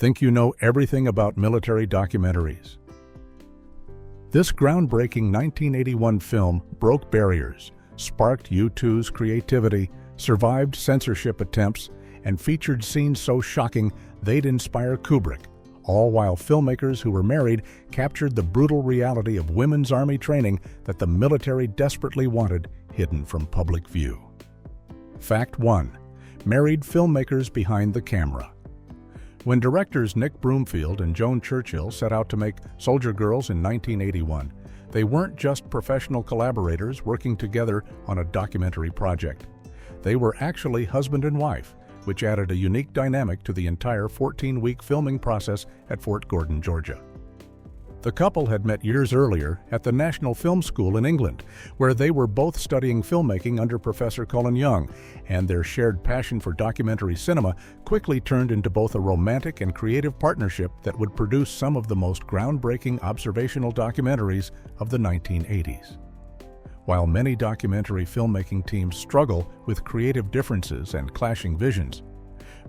Think you know everything about military documentaries? This groundbreaking 1981 film broke barriers, sparked U2's creativity, survived censorship attempts, and featured scenes so shocking they'd inspire Kubrick, all while filmmakers who were married captured the brutal reality of women's army training that the military desperately wanted hidden from public view. Fact 1. Married filmmakers behind the camera. When directors Nick Broomfield and Joan Churchill set out to make Soldier Girls in 1981, they weren't just professional collaborators working together on a documentary project. They were actually husband and wife, which added a unique dynamic to the entire 14-week filming process at Fort Gordon, Georgia. The couple had met years earlier at the National Film School in England, where they were both studying filmmaking under Professor Cullen Young, and their shared passion for documentary cinema quickly turned into both a romantic and creative partnership that would produce some of the most groundbreaking observational documentaries of the 1980s. While many documentary filmmaking teams struggle with creative differences and clashing visions,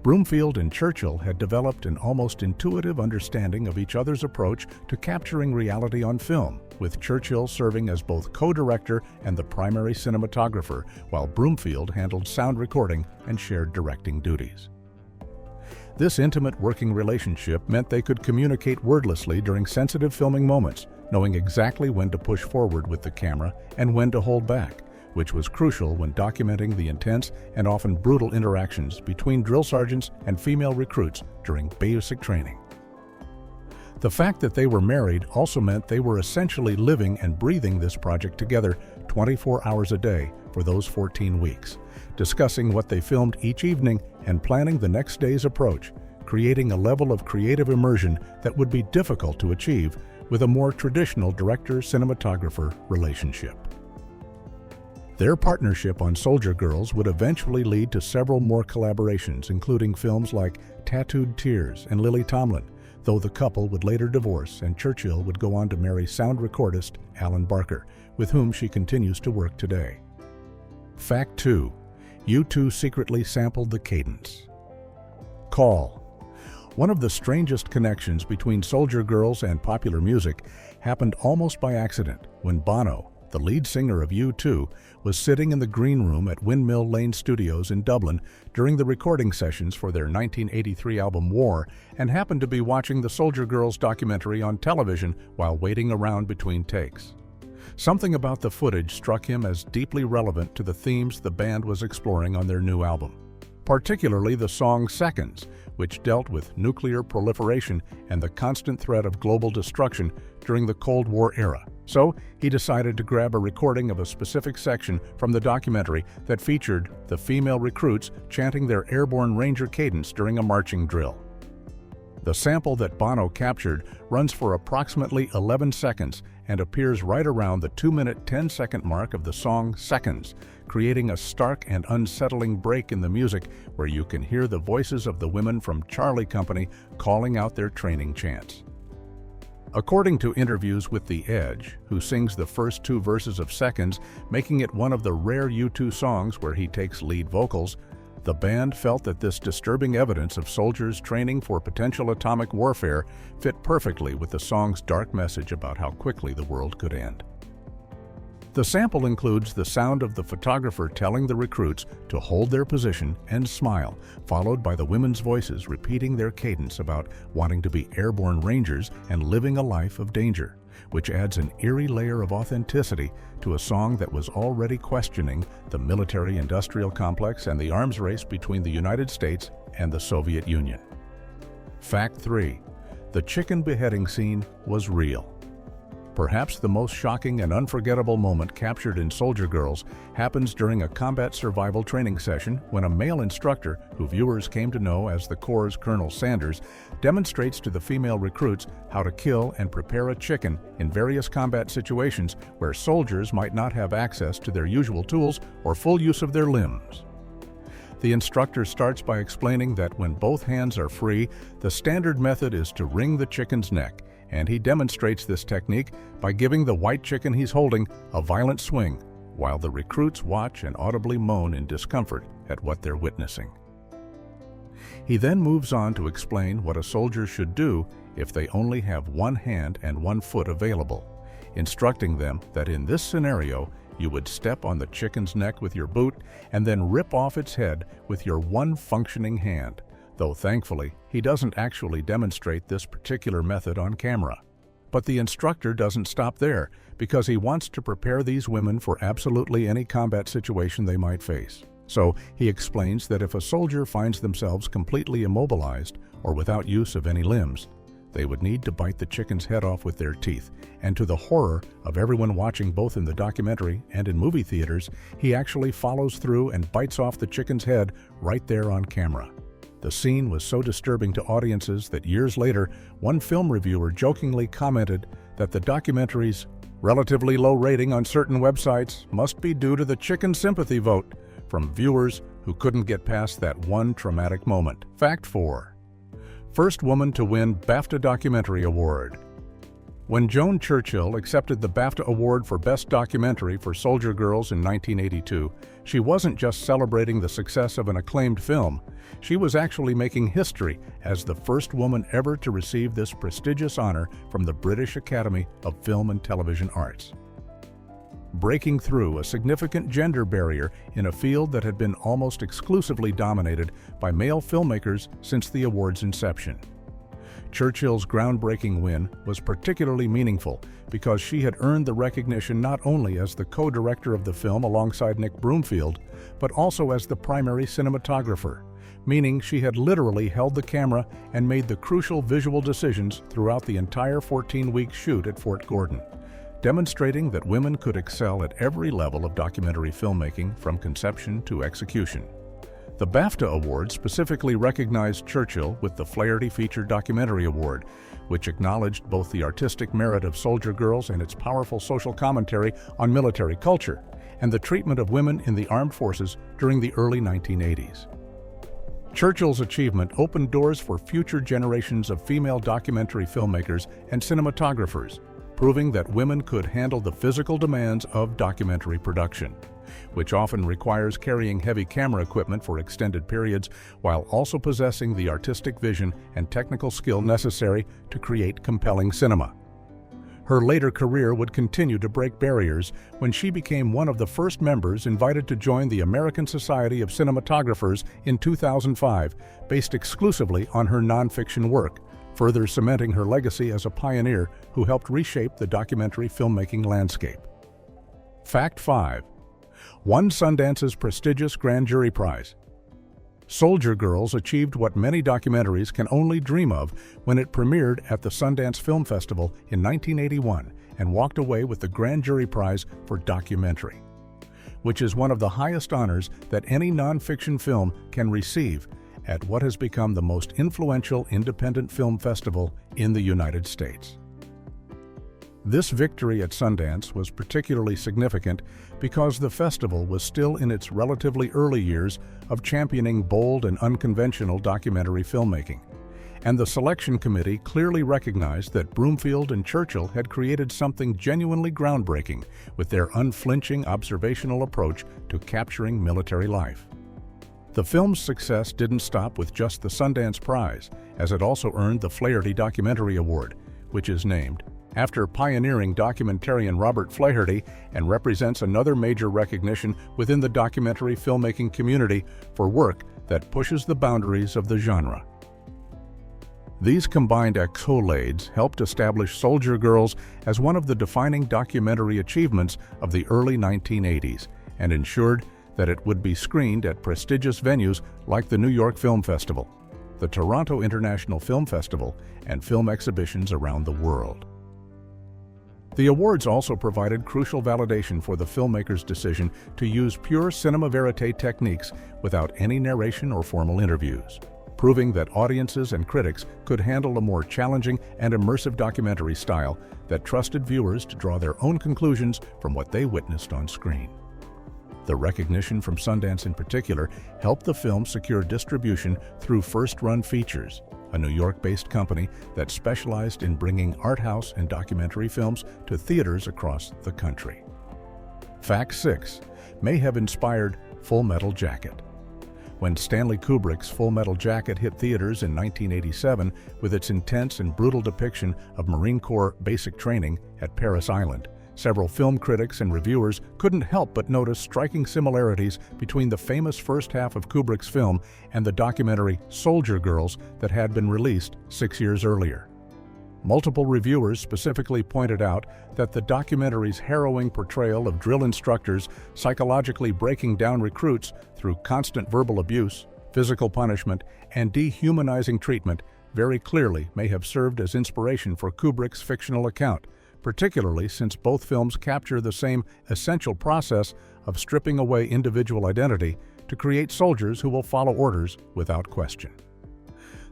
Broomfield and Churchill had developed an almost intuitive understanding of each other's approach to capturing reality on film, with Churchill serving as both co-director and the primary cinematographer, while Broomfield handled sound recording and shared directing duties. This intimate working relationship meant they could communicate wordlessly during sensitive filming moments, knowing exactly when to push forward with the camera and when to hold back, which was crucial when documenting the intense and often brutal interactions between drill sergeants and female recruits during basic training. The fact that they were married also meant they were essentially living and breathing this project together 24 hours a day for those 14 weeks, discussing what they filmed each evening and planning the next day's approach, creating a level of creative immersion that would be difficult to achieve with a more traditional director-cinematographer relationship. Their partnership on Soldier Girls would eventually lead to several more collaborations, including films like Tattooed Tears and Lily Tomlin, though the couple would later divorce and Churchill would go on to marry sound recordist Alan Barker, with whom she continues to work today. Fact 2. U2 secretly sampled the cadence. Call. One of the strangest connections between Soldier Girls and popular music happened almost by accident when Bono, the lead singer of U2, was sitting in the green room at Windmill Lane Studios in Dublin during the recording sessions for their 1983 album War, and happened to be watching the Soldier Girls documentary on television while waiting around between takes. Something about the footage struck him as deeply relevant to the themes the band was exploring on their new album, particularly the song Seconds, which dealt with nuclear proliferation and the constant threat of global destruction during the Cold War era. So he decided to grab a recording of a specific section from the documentary that featured the female recruits chanting their airborne ranger cadence during a marching drill. The sample that Bono captured runs for approximately 11 seconds and appears right around the 2-minute 10-second mark of the song Seconds, creating a stark and unsettling break in the music where you can hear the voices of the women from Charlie Company calling out their training chants. According to interviews with The Edge, who sings the first 2 verses of Seconds, making it one of the rare U2 songs where he takes lead vocals, the band felt that this disturbing evidence of soldiers training for potential atomic warfare fit perfectly with the song's dark message about how quickly the world could end. The sample includes the sound of the photographer telling the recruits to hold their position and smile, followed by the women's voices repeating their cadence about wanting to be airborne rangers and living a life of danger, which adds an eerie layer of authenticity to a song that was already questioning the military-industrial complex and the arms race between the United States and the Soviet Union. Fact 3. The chicken beheading scene was real. Perhaps the most shocking and unforgettable moment captured in Soldier Girls happens during a combat survival training session when a male instructor, who viewers came to know as the Corps' Colonel Sanders, demonstrates to the female recruits how to kill and prepare a chicken in various combat situations where soldiers might not have access to their usual tools or full use of their limbs. The instructor starts by explaining that when both hands are free, the standard method is to wring the chicken's neck, and he demonstrates this technique by giving the white chicken he's holding a violent swing, while the recruits watch and audibly moan in discomfort at what they're witnessing. He then moves on to explain what a soldier should do if they only have one hand and one foot available, instructing them that in this scenario, you would step on the chicken's neck with your boot and then rip off its head with your one functioning hand, though thankfully, he doesn't actually demonstrate this particular method on camera. But the instructor doesn't stop there, because he wants to prepare these women for absolutely any combat situation they might face. So he explains that if a soldier finds themselves completely immobilized or without use of any limbs, they would need to bite the chicken's head off with their teeth, and to the horror of everyone watching both in the documentary and in movie theaters, he actually follows through and bites off the chicken's head right there on camera. The scene was so disturbing to audiences that years later, one film reviewer jokingly commented that the documentary's relatively low rating on certain websites must be due to the chicken sympathy vote from viewers who couldn't get past that one traumatic moment. Fact 4. First woman to win BAFTA Documentary Award. When Joan Churchill accepted the BAFTA Award for Best Documentary for Soldier Girls in 1982, she wasn't just celebrating the success of an acclaimed film, she was actually making history as the first woman ever to receive this prestigious honor from the British Academy of Film and Television Arts. Breaking through a significant gender barrier in a field that had been almost exclusively dominated by male filmmakers since the award's inception. Churchill's groundbreaking win was particularly meaningful because she had earned the recognition not only as the co-director of the film alongside Nick Broomfield, but also as the primary cinematographer, meaning she had literally held the camera and made the crucial visual decisions throughout the entire 14-week shoot at Fort Gordon, demonstrating that women could excel at every level of documentary filmmaking from conception to execution. The BAFTA Award specifically recognized Churchill with the Flaherty Feature Documentary Award, which acknowledged both the artistic merit of Soldier Girls and its powerful social commentary on military culture, and the treatment of women in the armed forces during the early 1980s. Churchill's achievement opened doors for future generations of female documentary filmmakers and cinematographers, proving that women could handle the physical demands of documentary production, which often requires carrying heavy camera equipment for extended periods while also possessing the artistic vision and technical skill necessary to create compelling cinema. Her later career would continue to break barriers when she became one of the first members invited to join the American Society of Cinematographers in 2005, based exclusively on her nonfiction work, further cementing her legacy as a pioneer who helped reshape the documentary filmmaking landscape. Fact 5. Won Sundance's prestigious Grand Jury Prize. Soldier Girls achieved what many documentaries can only dream of when it premiered at the Sundance Film Festival in 1981 and walked away with the Grand Jury Prize for Documentary, which is one of the highest honors that any nonfiction film can receive at what has become the most influential independent film festival in the United States. This victory at Sundance was particularly significant because the festival was still in its relatively early years of championing bold and unconventional documentary filmmaking, and the selection committee clearly recognized that Broomfield and Churchill had created something genuinely groundbreaking with their unflinching observational approach to capturing military life. The film's success didn't stop with just the Sundance Prize, as it also earned the Flaherty Documentary Award, which is named after pioneering documentarian Robert Flaherty and represents another major recognition within the documentary filmmaking community for work that pushes the boundaries of the genre. These combined accolades helped establish Soldier Girls as one of the defining documentary achievements of the early 1980s and ensured that it would be screened at prestigious venues like the New York Film Festival, the Toronto International Film Festival, and film exhibitions around the world. The awards also provided crucial validation for the filmmaker's decision to use pure cinema verite techniques without any narration or formal interviews, proving that audiences and critics could handle a more challenging and immersive documentary style that trusted viewers to draw their own conclusions from what they witnessed on screen. The recognition from Sundance in particular helped the film secure distribution through First Run Features, a New York-based company that specialized in bringing art house and documentary films to theaters across the country. Fact 6 may have inspired Full Metal Jacket. When Stanley Kubrick's Full Metal Jacket hit theaters in 1987 with its intense and brutal depiction of Marine Corps basic training at Parris Island, several film critics and reviewers couldn't help but notice striking similarities between the famous first half of Kubrick's film and the documentary Soldier Girls that had been released 6 years earlier. Multiple reviewers specifically pointed out that the documentary's harrowing portrayal of drill instructors psychologically breaking down recruits through constant verbal abuse, physical punishment, and dehumanizing treatment very clearly may have served as inspiration for Kubrick's fictional account, particularly since both films capture the same essential process of stripping away individual identity to create soldiers who will follow orders without question.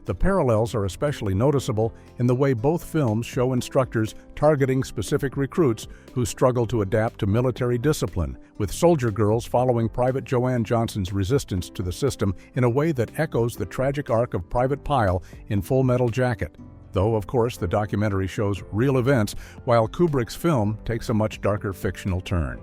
The parallels are especially noticeable in the way both films show instructors targeting specific recruits who struggle to adapt to military discipline, with Soldier Girls following Private Joanne Johnson's resistance to the system in a way that echoes the tragic arc of Private Pyle in Full Metal Jacket. Though, of course, the documentary shows real events, while Kubrick's film takes a much darker fictional turn.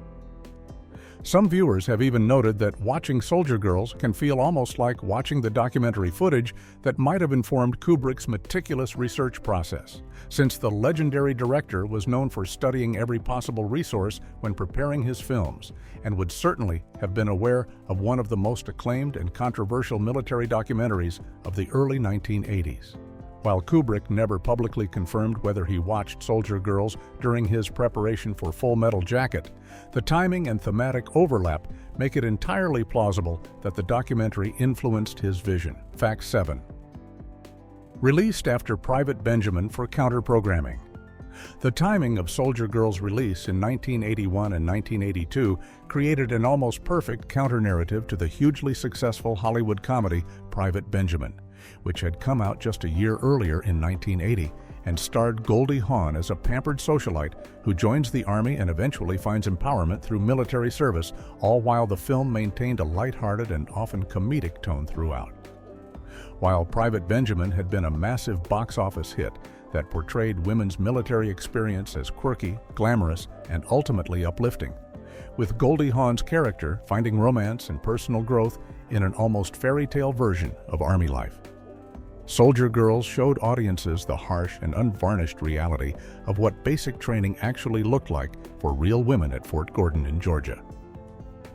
Some viewers have even noted that watching Soldier Girls can feel almost like watching the documentary footage that might have informed Kubrick's meticulous research process, since the legendary director was known for studying every possible resource when preparing his films, and would certainly have been aware of one of the most acclaimed and controversial military documentaries of the early 1980s. While Kubrick never publicly confirmed whether he watched Soldier Girls during his preparation for Full Metal Jacket, the timing and thematic overlap make it entirely plausible that the documentary influenced his vision. Fact 7. Released after Private Benjamin for counter-programming. The timing of Soldier Girls' release in 1981 and 1982 created an almost perfect counter-narrative to the hugely successful Hollywood comedy Private Benjamin, which had come out just a year earlier in 1980 and starred Goldie Hawn as a pampered socialite who joins the Army and eventually finds empowerment through military service, all while the film maintained a lighthearted and often comedic tone throughout. While Private Benjamin had been a massive box office hit that portrayed women's military experience as quirky, glamorous, and ultimately uplifting, with Goldie Hawn's character finding romance and personal growth in an almost fairy tale version of Army life. Soldier Girls showed audiences the harsh and unvarnished reality of what basic training actually looked like for real women at Fort Gordon in Georgia.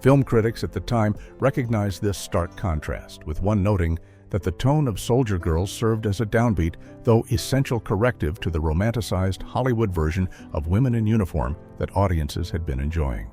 Film critics at the time recognized this stark contrast, with one noting that the tone of Soldier Girls served as a downbeat, though essential corrective to the romanticized Hollywood version of women in uniform that audiences had been enjoying.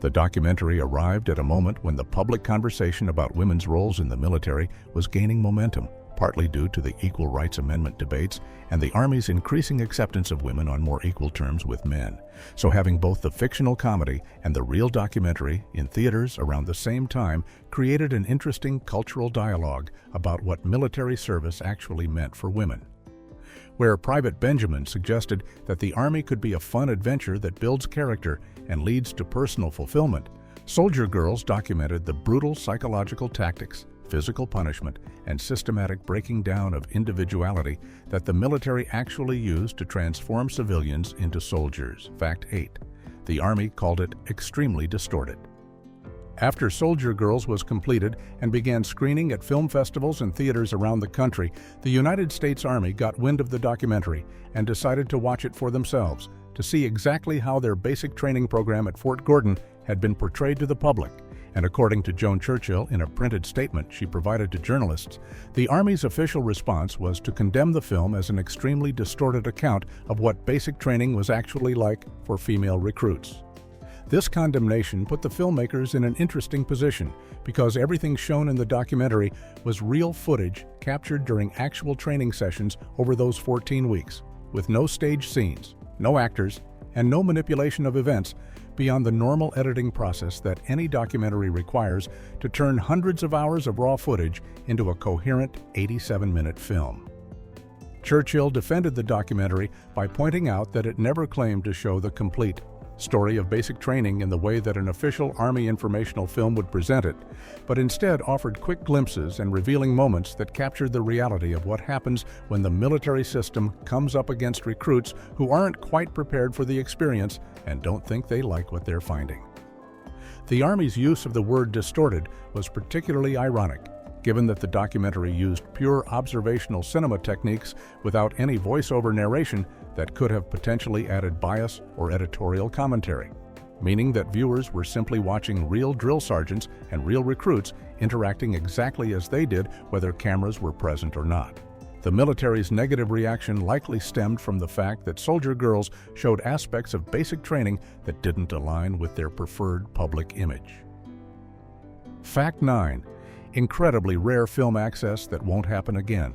The documentary arrived at a moment when the public conversation about women's roles in the military was gaining momentum, partly due to the Equal Rights Amendment debates and the Army's increasing acceptance of women on more equal terms with men. So having both the fictional comedy and the real documentary in theaters around the same time created an interesting cultural dialogue about what military service actually meant for women. Where Private Benjamin suggested that the Army could be a fun adventure that builds character and leads to personal fulfillment, Soldier Girls documented the brutal psychological tactics, physical punishment, and systematic breaking down of individuality that the military actually used to transform civilians into soldiers. Fact 8. The Army called it extremely distorted. After Soldier Girls was completed and began screening at film festivals and theaters around the country, the United States Army got wind of the documentary and decided to watch it for themselves, to see exactly how their basic training program at Fort Gordon had been portrayed to the public. And according to Joan Churchill, in a printed statement she provided to journalists, the Army's official response was to condemn the film as an extremely distorted account of what basic training was actually like for female recruits. This condemnation put the filmmakers in an interesting position because everything shown in the documentary was real footage captured during actual training sessions over those 14 weeks, with no stage scenes, no actors, and no manipulation of events beyond the normal editing process that any documentary requires to turn hundreds of hours of raw footage into a coherent 87-minute film. Churchill defended the documentary by pointing out that it never claimed to show the complete story of basic training in the way that an official Army informational film would present it, but instead offered quick glimpses and revealing moments that captured the reality of what happens when the military system comes up against recruits who aren't quite prepared for the experience and don't think they like what they're finding. The Army's use of the word distorted was particularly ironic, given that the documentary used pure observational cinema techniques without any voiceover narration that could have potentially added bias or editorial commentary, meaning that viewers were simply watching real drill sergeants and real recruits interacting exactly as they did whether cameras were present or not. The military's negative reaction likely stemmed from the fact that soldier girls showed aspects of basic training that didn't align with their preferred public image. Fact 9. Incredibly rare film access that won't happen again.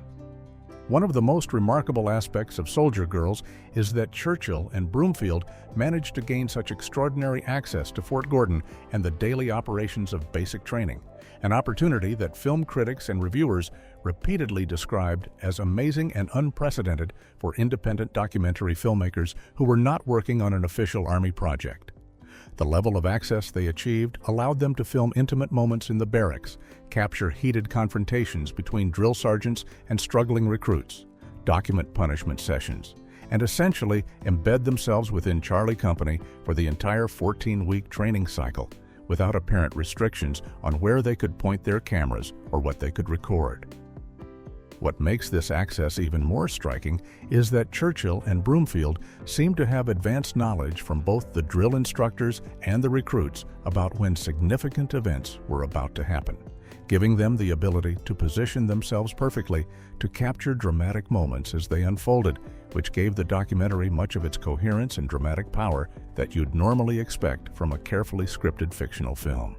One of the most remarkable aspects of Soldier Girls is that Churchill and Broomfield managed to gain such extraordinary access to Fort Gordon and the daily operations of basic training, an opportunity that film critics and reviewers repeatedly described as amazing and unprecedented for independent documentary filmmakers who were not working on an official Army project. The level of access they achieved allowed them to film intimate moments in the barracks, capture heated confrontations between drill sergeants and struggling recruits, document punishment sessions, and essentially embed themselves within Charlie Company for the entire 14-week training cycle, without apparent restrictions on where they could point their cameras or what they could record. What makes this access even more striking is that Churchill and Broomfield seem to have advanced knowledge from both the drill instructors and the recruits about when significant events were about to happen, giving them the ability to position themselves perfectly to capture dramatic moments as they unfolded, which gave the documentary much of its coherence and dramatic power that you'd normally expect from a carefully scripted fictional film.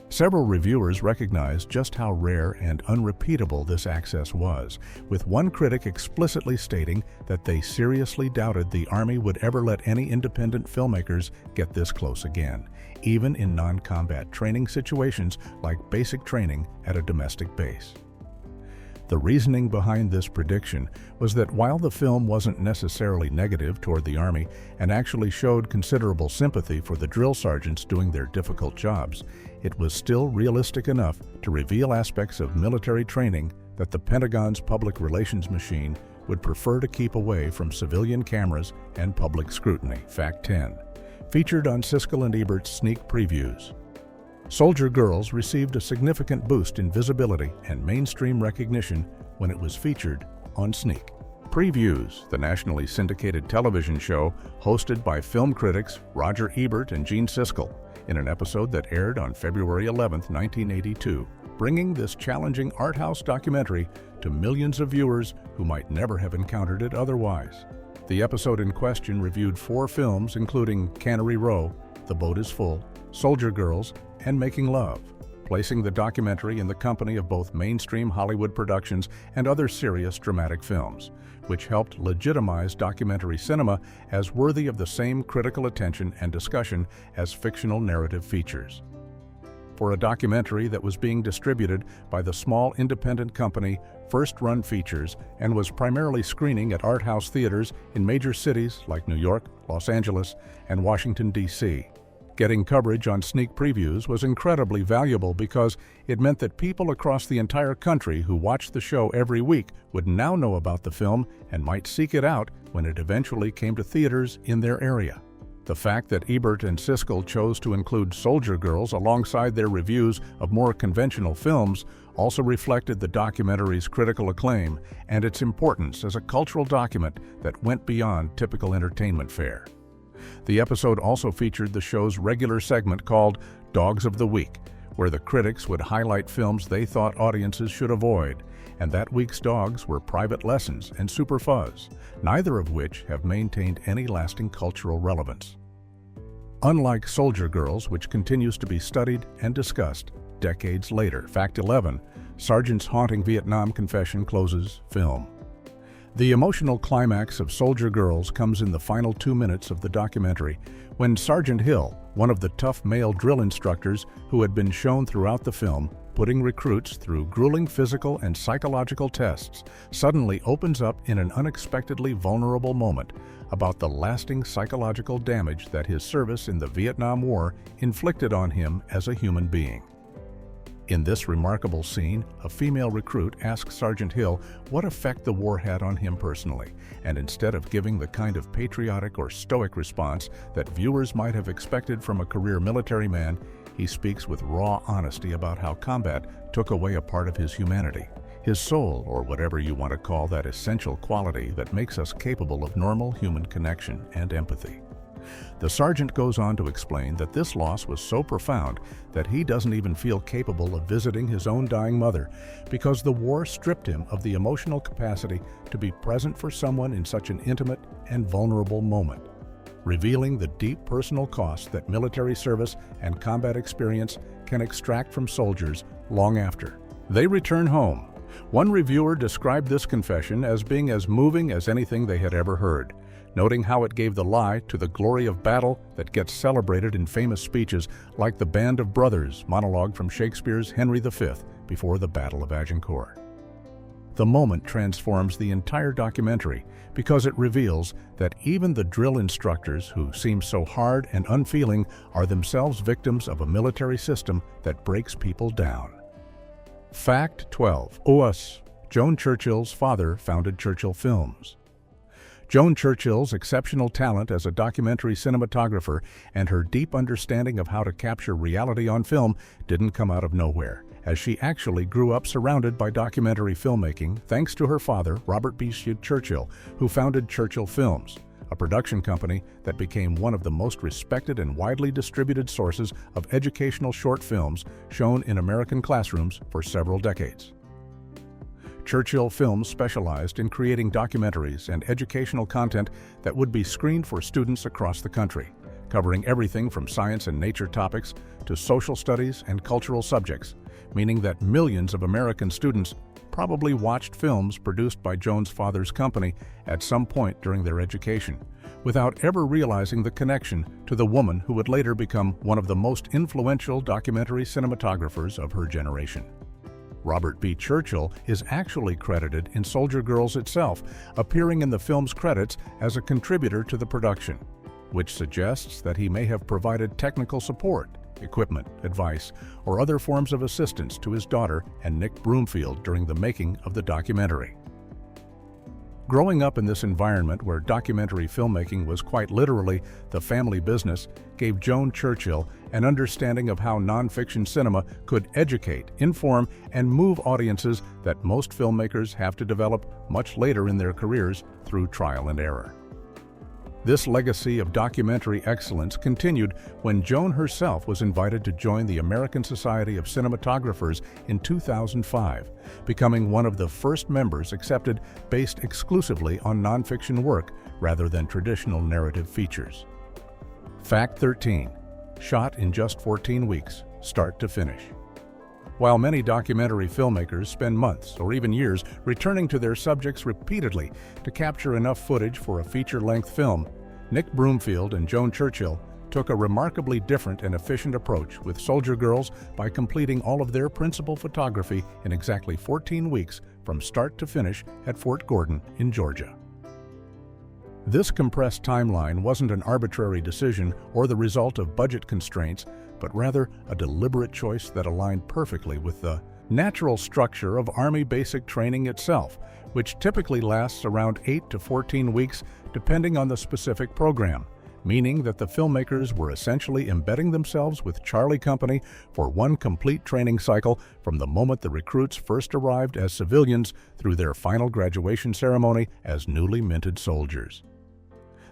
Several reviewers recognized just how rare and unrepeatable this access was, with one critic explicitly stating that they seriously doubted the Army would ever let any independent filmmakers get this close again, even in non-combat training situations like basic training at a domestic base. The reasoning behind this prediction was that while the film wasn't necessarily negative toward the Army and actually showed considerable sympathy for the drill sergeants doing their difficult jobs, it was still realistic enough to reveal aspects of military training that the Pentagon's public relations machine would prefer to keep away from civilian cameras and public scrutiny. Fact 10. Featured on Siskel and Ebert's sneak previews. Soldier Girls received a significant boost in visibility and mainstream recognition when it was featured on Sneak Previews, the nationally syndicated television show hosted by film critics Roger Ebert and Gene Siskel, in an episode that aired on February 11, 1982, bringing this challenging art house documentary to millions of viewers who might never have encountered it otherwise. The episode in question reviewed 4 films including Cannery Row, The Boat is Full, Soldier Girls, and Making Love, placing the documentary in the company of both mainstream Hollywood productions and other serious dramatic films, which helped legitimize documentary cinema as worthy of the same critical attention and discussion as fictional narrative features. For a documentary that was being distributed by the small independent company First Run Features and was primarily screening at art house theaters in major cities like New York, Los Angeles, and Washington, D.C., getting coverage on Sneak Previews was incredibly valuable because it meant that people across the entire country who watched the show every week would now know about the film and might seek it out when it eventually came to theaters in their area. The fact that Ebert and Siskel chose to include Soldier Girls alongside their reviews of more conventional films also reflected the documentary's critical acclaim and its importance as a cultural document that went beyond typical entertainment fare. The episode also featured the show's regular segment called Dogs of the Week, where the critics would highlight films they thought audiences should avoid, and that week's dogs were Private Lessons and Super Fuzz, neither of which have maintained any lasting cultural relevance. Unlike Soldier Girls, which continues to be studied and discussed decades later. Fact 11. Sergeant's haunting Vietnam confession closes film. The emotional climax of Soldier Girls comes in the final 2 minutes of the documentary, when Sergeant Hill, one of the tough male drill instructors who had been shown throughout the film, putting recruits through grueling physical and psychological tests, suddenly opens up in an unexpectedly vulnerable moment about the lasting psychological damage that his service in the Vietnam War inflicted on him as a human being. In this remarkable scene, a female recruit asks Sergeant Hill what effect the war had on him personally, and instead of giving the kind of patriotic or stoic response that viewers might have expected from a career military man, he speaks with raw honesty about how combat took away a part of his humanity, his soul, or whatever you want to call that essential quality that makes us capable of normal human connection and empathy. The sergeant goes on to explain that this loss was so profound that he doesn't even feel capable of visiting his own dying mother because the war stripped him of the emotional capacity to be present for someone in such an intimate and vulnerable moment, revealing the deep personal cost that military service and combat experience can extract from soldiers long after they return home. One reviewer described this confession as being as moving as anything they had ever heard, noting how it gave the lie to the glory of battle that gets celebrated in famous speeches like the Band of Brothers monologue from Shakespeare's Henry V before the Battle of Agincourt. The moment transforms the entire documentary because it reveals that even the drill instructors who seem so hard and unfeeling are themselves victims of a military system that breaks people down. Fact 12. OUS. Joan Churchill's father founded Churchill Films. Joan Churchill's exceptional talent as a documentary cinematographer and her deep understanding of how to capture reality on film didn't come out of nowhere, as she actually grew up surrounded by documentary filmmaking thanks to her father, Robert B. Churchill, who founded Churchill Films, a production company that became one of the most respected and widely distributed sources of educational short films shown in American classrooms for several decades. Churchill Films specialized in creating documentaries and educational content that would be screened for students across the country, covering everything from science and nature topics to social studies and cultural subjects, meaning that millions of American students probably watched films produced by Joan's father's company at some point during their education, without ever realizing the connection to the woman who would later become one of the most influential documentary cinematographers of her generation. Robert B. Churchill is actually credited in Soldier Girls itself, appearing in the film's credits as a contributor to the production, which suggests that he may have provided technical support, equipment, advice, or other forms of assistance to his daughter and Nick Broomfield during the making of the documentary. Growing up in this environment where documentary filmmaking was quite literally the family business gave Joan Churchill an understanding of how nonfiction cinema could educate, inform, and move audiences that most filmmakers have to develop much later in their careers through trial and error. This legacy of documentary excellence continued when Joan herself was invited to join the American Society of Cinematographers in 2005, becoming one of the first members accepted based exclusively on nonfiction work rather than traditional narrative features. Fact 13. Shot in just 14 weeks, start to finish. While many documentary filmmakers spend months or even years returning to their subjects repeatedly to capture enough footage for a feature-length film, Nick Broomfield and Joan Churchill took a remarkably different and efficient approach with Soldier Girls by completing all of their principal photography in exactly 14 weeks from start to finish at Fort Gordon in Georgia. This compressed timeline wasn't an arbitrary decision or the result of budget constraints, but rather a deliberate choice that aligned perfectly with the natural structure of Army basic training itself, which typically lasts around 8 to 14 weeks depending on the specific program, meaning that the filmmakers were essentially embedding themselves with Charlie Company for one complete training cycle from the moment the recruits first arrived as civilians through their final graduation ceremony as newly minted soldiers.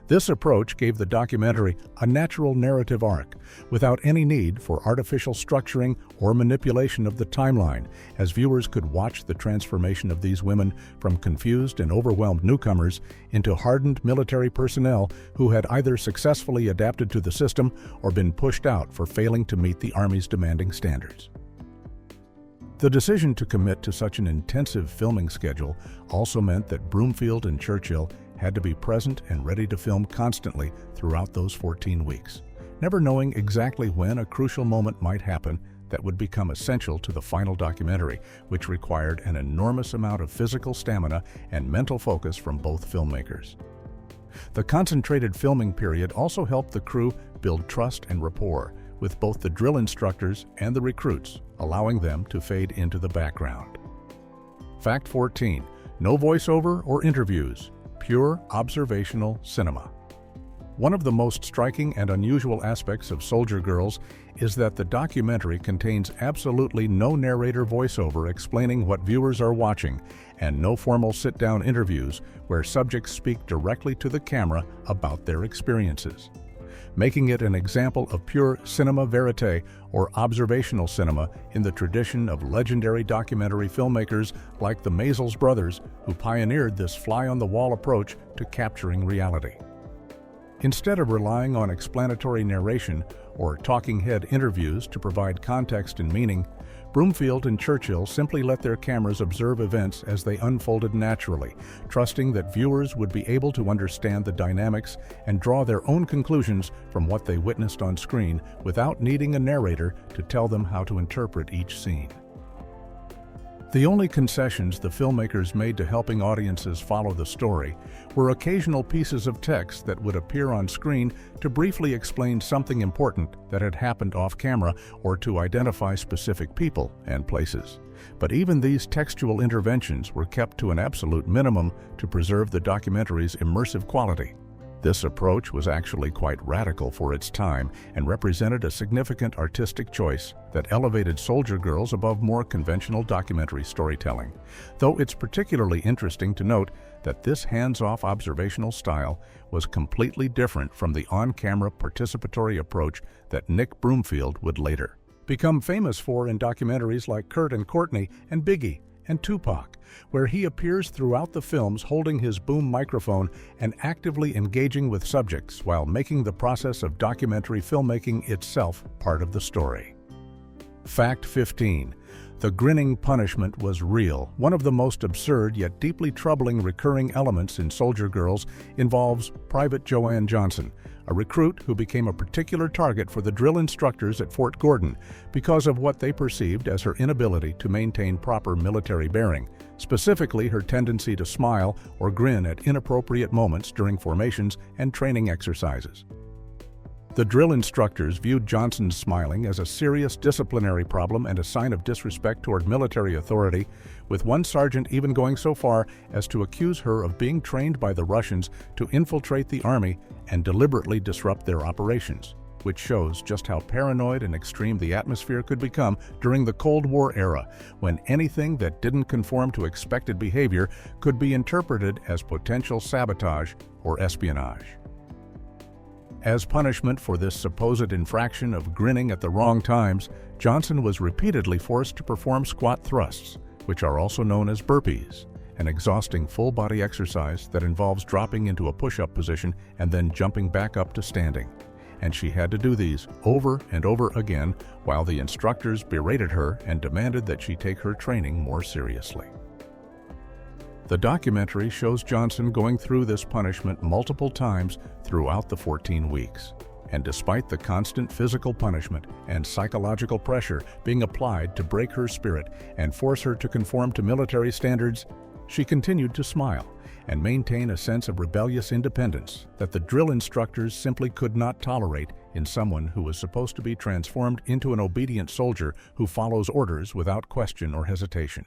This approach gave the documentary a natural narrative arc, without any need for artificial structuring or manipulation of the timeline, as viewers could watch the transformation of these women from confused and overwhelmed newcomers into hardened military personnel who had either successfully adapted to the system or been pushed out for failing to meet the Army's demanding standards. The decision to commit to such an intensive filming schedule also meant that Broomfield and Churchill had to be present and ready to film constantly throughout those 14 weeks, never knowing exactly when a crucial moment might happen that would become essential to the final documentary, which required an enormous amount of physical stamina and mental focus from both filmmakers. The concentrated filming period also helped the crew build trust and rapport with both the drill instructors and the recruits, allowing them to fade into the background. Fact 14. No voiceover or interviews. Pure observational cinema. One of the most striking and unusual aspects of Soldier Girls is that the documentary contains absolutely no narrator voiceover explaining what viewers are watching, and no formal sit-down interviews where subjects speak directly to the camera about their experiences, making it an example of pure cinema verite, or observational cinema, in the tradition of legendary documentary filmmakers like the Maysles brothers, who pioneered this fly-on-the-wall approach to capturing reality. Instead of relying on explanatory narration or talking head interviews to provide context and meaning, Broomfield and Churchill simply let their cameras observe events as they unfolded naturally, trusting that viewers would be able to understand the dynamics and draw their own conclusions from what they witnessed on screen without needing a narrator to tell them how to interpret each scene. The only concessions the filmmakers made to helping audiences follow the story were occasional pieces of text that would appear on screen to briefly explain something important that had happened off-camera or to identify specific people and places. But even these textual interventions were kept to an absolute minimum to preserve the documentary's immersive quality. This approach was actually quite radical for its time and represented a significant artistic choice that elevated Soldier Girls above more conventional documentary storytelling. Though it's particularly interesting to note that this hands-off observational style was completely different from the on-camera participatory approach that Nick Broomfield would later become famous for in documentaries like Kurt and Courtney and Biggie and Tupac, where he appears throughout the films holding his boom microphone and actively engaging with subjects while making the process of documentary filmmaking itself part of the story. Fact 15. The grinning punishment was real. One of the most absurd yet deeply troubling recurring elements in Soldier Girls involves Private Joanne Johnson, a recruit who became a particular target for the drill instructors at Fort Gordon because of what they perceived as her inability to maintain proper military bearing, specifically her tendency to smile or grin at inappropriate moments during formations and training exercises. The drill instructors viewed Johnson's smiling as a serious disciplinary problem and a sign of disrespect toward military authority, with one sergeant even going so far as to accuse her of being trained by the Russians to infiltrate the army and deliberately disrupt their operations, which shows just how paranoid and extreme the atmosphere could become during the Cold War era, when anything that didn't conform to expected behavior could be interpreted as potential sabotage or espionage. As punishment for this supposed infraction of grinning at the wrong times, Johnson was repeatedly forced to perform squat thrusts, which are also known as burpees, an exhausting full-body exercise that involves dropping into a push-up position and then jumping back up to standing. And she had to do these over and over again while the instructors berated her and demanded that she take her training more seriously. The documentary shows Johnson going through this punishment multiple times throughout the 14 weeks. And despite the constant physical punishment and psychological pressure being applied to break her spirit and force her to conform to military standards, she continued to smile and maintain a sense of rebellious independence that the drill instructors simply could not tolerate in someone who was supposed to be transformed into an obedient soldier who follows orders without question or hesitation.